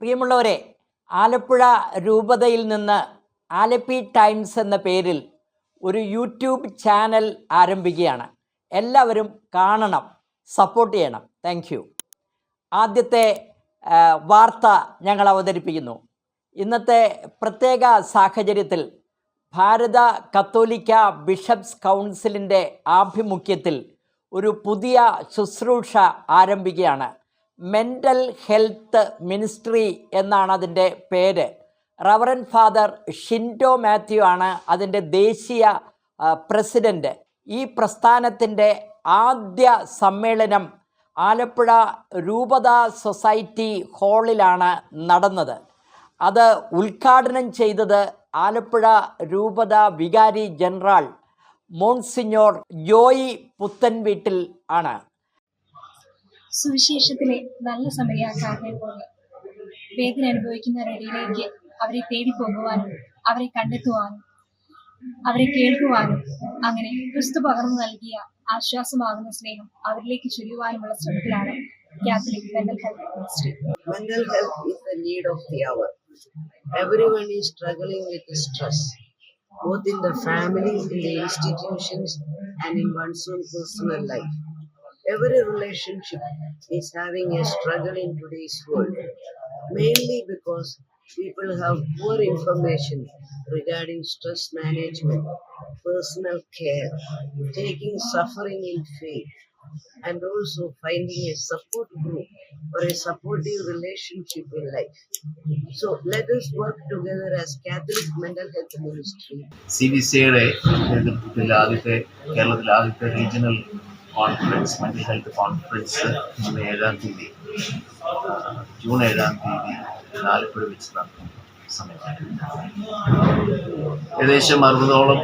പ്രിയമുള്ളവരെ, ആലപ്പുഴ രൂപതയിൽ നിന്ന് ആലപ്പി ടൈംസ് എന്ന പേരിൽ ഒരു യൂട്യൂബ് ചാനൽ ആരംഭിക്കുകയാണ്. എല്ലാവരും കാണണം, സപ്പോർട്ട് ചെയ്യണം. Thank you. ആദ്യത്തെ വാർത്ത ഞങ്ങൾ അവതരിപ്പിക്കുന്നു. ഇന്നത്തെ പ്രത്യേക സാഹചര്യത്തിൽ ഭാരത കത്തോലിക്ക ബിഷപ്സ് കൗൺസിലിൻ്റെ ആഭിമുഖ്യത്തിൽ ഒരു പുതിയ ശുശ്രൂഷ ആരംഭിക്കുകയാണ്. മെൻ്റൽ ഹെൽത്ത് മിനിസ്ട്രി എന്നാണ് അതിൻ്റെ പേര്. റവറൻ ഫാദർ ഷിൻഡോ മാത്യു ആണ് അതിൻ്റെ ദേശീയ പ്രസിഡൻറ്റ്. ഈ പ്രസ്ഥാനത്തിൻ്റെ ആദ്യ സമ്മേളനം ആലപ്പുഴ രൂപത സൊസൈറ്റി ഹാളിലാണ് നടന്നത്. അത് ഉദ്ഘാടനം ചെയ്തത് ആലപ്പുഴ രൂപത വികാരി ജനറൽ മോൺസിഞ്ഞോർ ജോയി പുത്തൻവീട്ടിൽ ആണ്. സുവിശേഷത്തിലെ നല്ല സമരിയാക്കാരനെ പോലെ വേദന അനുഭവിക്കുന്നവരുടെ ഇടയിലേക്ക് അവരെ തേടി പോകുവാനും അവരെ കണ്ടെത്തുവാനും അവരെ കേൾക്കുവാനും അങ്ങനെ ക്രിസ്തു പകർന്നു നൽകിയ ആശ്വാസമാകുന്ന സ്നേഹം അവരിലേക്ക് ചൊരിയുവാനുമുള്ള ശ്രമത്തിലാണ് Catholic mental health ministry. Mental health is the need of the hour. Everyone is struggling with stress, both in the family, in the institutions, and in one's own personal life. Every relationship is having a struggle in today's world, mainly because people have poor information regarding stress management, personal care, taking suffering in faith, and also finding a support group or a supportive relationship in life. So let us work together as Catholic Mental Health Ministry. CBCയുടെ നേതൃത്വത്തിൽ കേരളത്തിലെ ആദ്യത്തെ regional conference, mental health conference June 7 Alappuzha വെച്ച് നടത്തുന്ന സമയത്ത് ഏകദേശം 60ഓളം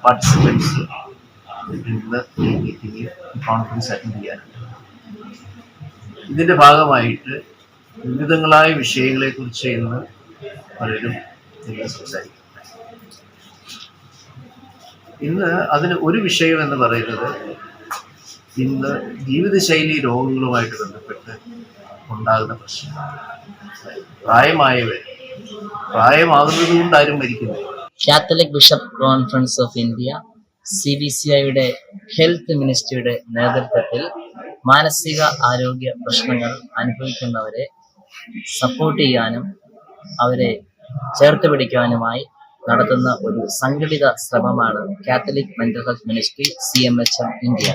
participants ഇന്ന് ഈ മീറ്റിംഗിൽ കോൺഫറൻസ് അറ്റൻഡ് ചെയ്യാനുണ്ട്. ഇതിൻ്റെ ഭാഗമായിട്ട് വിവിധങ്ങളായ വിഷയങ്ങളെക്കുറിച്ച് ഇന്ന് പലരും സംസാരിക്കും. ഇന്ന് അതിന് ഒരു വിഷയം എന്ന് പറയുന്നത് ഇന്ന് ജീവിതശൈലി രോഗങ്ങളുമായിട്ട് ബന്ധപ്പെട്ട് ഉണ്ടാകുന്ന പ്രശ്നങ്ങൾ. പ്രായമാകുന്നത് കൊണ്ട് ആരും മരിക്കുന്നില്ല. Catholic bishop conference of India CBCIയുടെ ഹെൽത്ത് മിനിസ്ട്രിയുടെ നേതൃത്വത്തിൽ മാനസിക ആരോഗ്യ പ്രശ്നങ്ങൾ അനുഭവിക്കുന്നവരെ സപ്പോർട്ട് ചെയ്യാനും അവരെ ചേർത്ത് പിടിക്കുവാനുമായി നടത്തുന്ന ഒരു സംഘടിത ശ്രമമാണ് Catholic mental health ministry CMHM India.